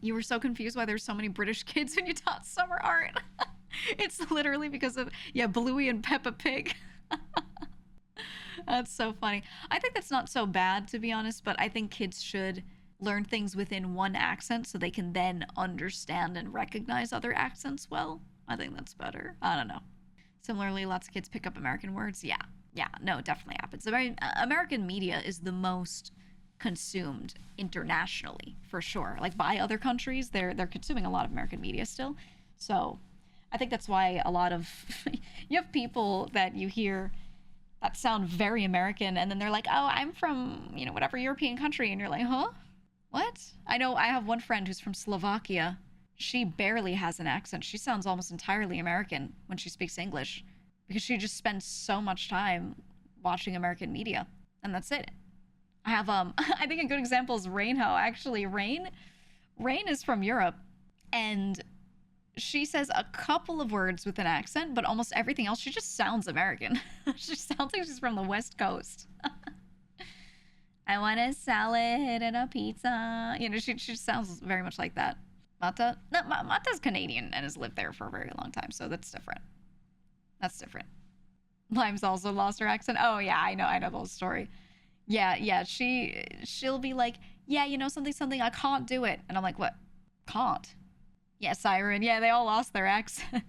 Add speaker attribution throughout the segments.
Speaker 1: You were so confused why there's so many British kids when you taught summer art. It's literally because of, yeah, Bluey and Peppa Pig. That's so funny. I think that's not so bad, to be honest, but I think kids should learn things within one accent so they can then understand and recognize other accents well. I think that's better. I don't know. Similarly, lots of kids pick up American words. Yeah, yeah, no, it definitely happens. American media is the most consumed internationally, for sure. Like by other countries, they're consuming a lot of American media still. So I think that's why a lot of you have people that you hear that sound very American, and then they're like, "Oh, I'm from, whatever European country," and you're like, "Huh? What?" I know I have one friend who's from Slovakia. She barely has an accent. She sounds almost entirely American when she speaks English because she just spends so much time watching American media, and that's it. I have I think a good example is Rainho. Actually, Rain is from Europe, and she says a couple of words with an accent, but almost everything else, she just sounds American. She sounds like she's from the West Coast. I want a salad and a pizza. She just sounds very much like that. Mata? No, Mata's Canadian and has lived there for a very long time, so that's different. That's different. Lime's also lost her accent. Oh yeah, I know the whole story. Yeah, she'll be like, yeah, something, I can't do it. And I'm like, what? Can't? Yeah, Siren. Yeah, they all lost their accents.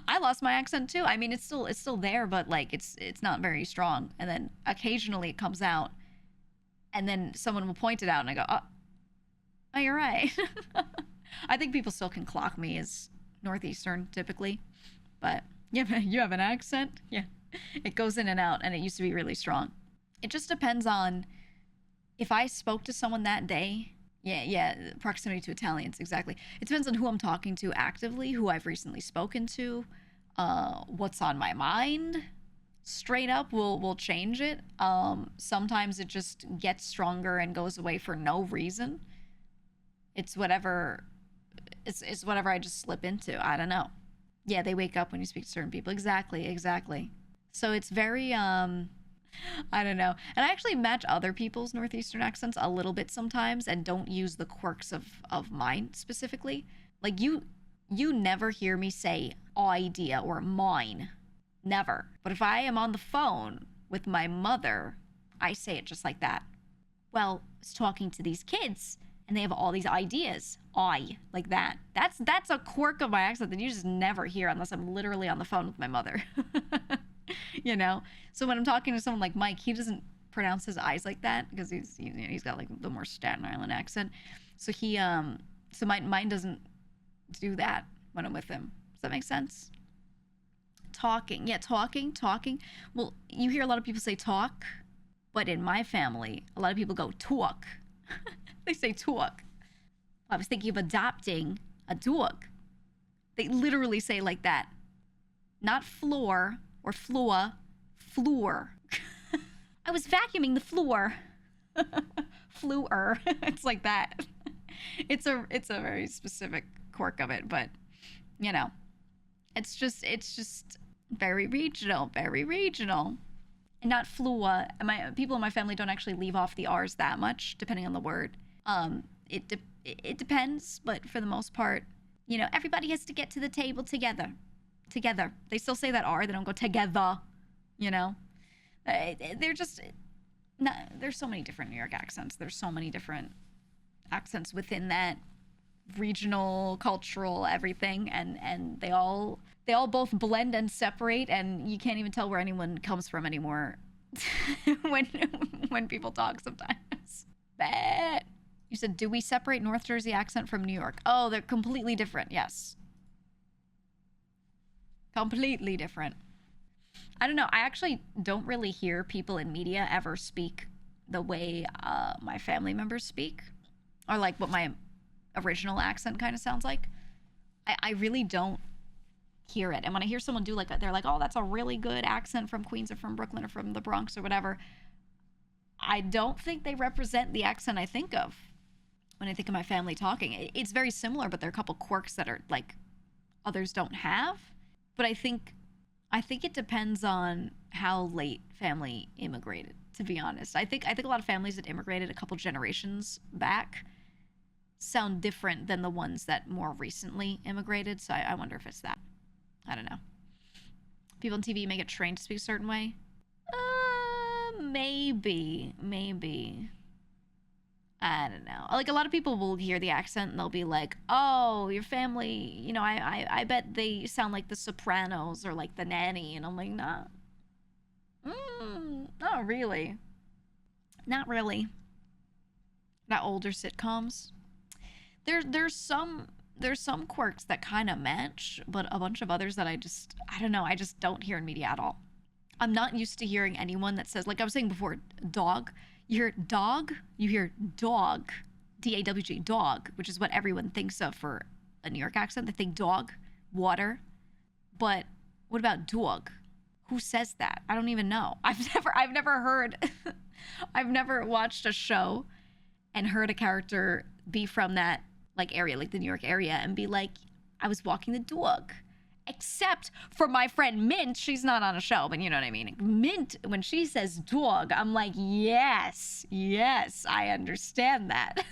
Speaker 1: I lost my accent too. I mean, it's still there, but like it's not very strong. And then occasionally it comes out, and then someone will point it out, and I go, oh, you're right. I think people still can clock me as Northeastern typically, but yeah, you have an accent. Yeah, it goes in and out, and it used to be really strong. It just depends on if I spoke to someone that day. Yeah, proximity to Italians, exactly. It depends on who I'm talking to actively, who I've recently spoken to, what's on my mind. Straight up, we'll change it. Sometimes it just gets stronger and goes away for no reason. It's whatever. It's whatever I just slip into. I don't know. Yeah, they wake up when you speak to certain people. Exactly. So it's very I don't know. And I actually match other people's Northeastern accents a little bit sometimes and don't use the quirks of mine specifically. Like you never hear me say idea or mine. Never. But if I am on the phone with my mother, I say it just like that. Well, I was talking to these kids and they have all these ideas. Like that. That's a quirk of my accent that you just never hear unless I'm literally on the phone with my mother. So when I'm talking to someone like Mike, he doesn't pronounce his eyes like that because he's got like the more Staten Island accent. So mine doesn't do that when I'm with him. Does that make sense? Talking. Yeah, talking. Well, you hear a lot of people say talk, but in my family, a lot of people go talk. They say talk. I was thinking of adopting a dog. They literally say like that. Not floor or floor. I was vacuuming the floor. Floor. It's like that. It's a very specific quirk of it, but it's just very regional. And not flua. People in my family don't actually leave off the R's that much, depending on the word. It depends, but for the most part, everybody has to get to the table together. They still say that R. They don't go together. They're just. There's so many different New York accents. There's so many different accents within that regional, cultural, everything, and they all both blend and separate, and you can't even tell where anyone comes from anymore when people talk sometimes. But you said, do we separate North Jersey accent from New York? Oh, they're completely different. Yes. Completely different. I don't know. I actually don't really hear people in media ever speak the way my family members speak, or like what my original accent kind of sounds like. I really don't hear it. And when I hear someone do they're like, oh, that's a really good accent from Queens or from Brooklyn or from the Bronx or whatever. I don't think they represent the accent I think of when I think of my family talking. It's very similar, but there are a couple quirks that are like others don't have. But I think it depends on how late family immigrated, to be honest. I think a lot of families that immigrated a couple generations back sound different than the ones that more recently immigrated. So I wonder if it's that. I don't know. People on TV may get trained to speak a certain way. Maybe. I don't know. Like, a lot of people will hear the accent and they'll be like, oh, your family, you know, I bet they sound like the Sopranos or like the Nanny. And I'm like, nah. Not really. Not really. Not older sitcoms. There's some quirks that kind of match, but a bunch of others that I don't know, I just don't hear in media at all. I'm not used to hearing anyone that says, like I was saying before, dog. You hear dog, you hear dog, D-A-W-G, dog, which is what everyone thinks of for a New York accent. They think dog, water. But what about dog? Who says that? I don't even know. I've never heard, I've never watched a show and heard a character be from that like area, like the New York area, and be like, I was walking the dog. Except for my friend Mint, she's not on a show, but you know what I mean. Mint, when she says dog, I'm like, yes, I understand that.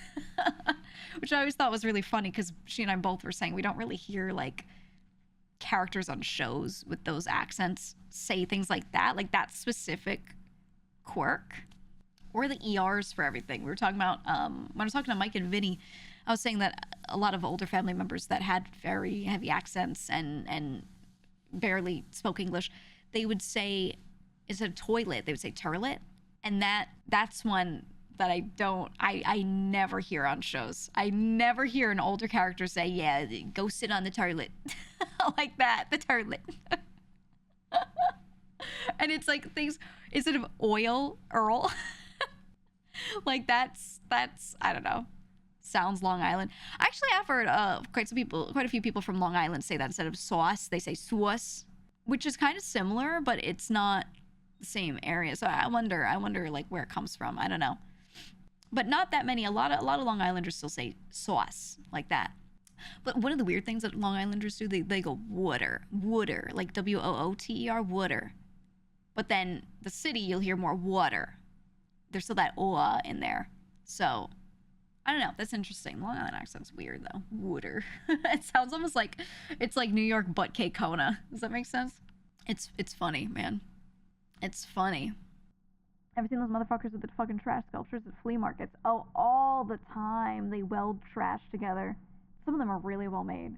Speaker 1: Which I always thought was really funny because she and I both were saying we don't really hear like characters on shows with those accents say things like that specific quirk. Or the ERs for everything. We were talking about, when I was talking to Mike and Vinny, I was saying that a lot of older family members that had very heavy accents and barely spoke English, they would say, instead of toilet, they would say turlet. And that's one that I never hear on shows. I never hear an older character say, yeah, go sit on the toilet. Like that, the toilet. And it's like things, instead of oil, Earl. Like that's I don't know. Sounds Long Island. Actually, I've heard quite a few people from Long Island say that instead of sauce, they say sauce, which is kind of similar, but it's not the same area. So I wonder like where it comes from. I don't know. But not that many. A lot of Long Islanders still say sauce like that. But one of the weird things that Long Islanders do, they go water, like WOOTER, water. But then the city, you'll hear more water. There's still that "oa" in there. So, I don't know. That's interesting. Long Island accent's weird, though. Water. It sounds almost like it's like New York but Kate Kona. Does that make sense? It's funny, man. It's funny. Ever seen those motherfuckers with the fucking trash sculptures at flea markets? Oh, all the time. They weld trash together. Some of them are really well made.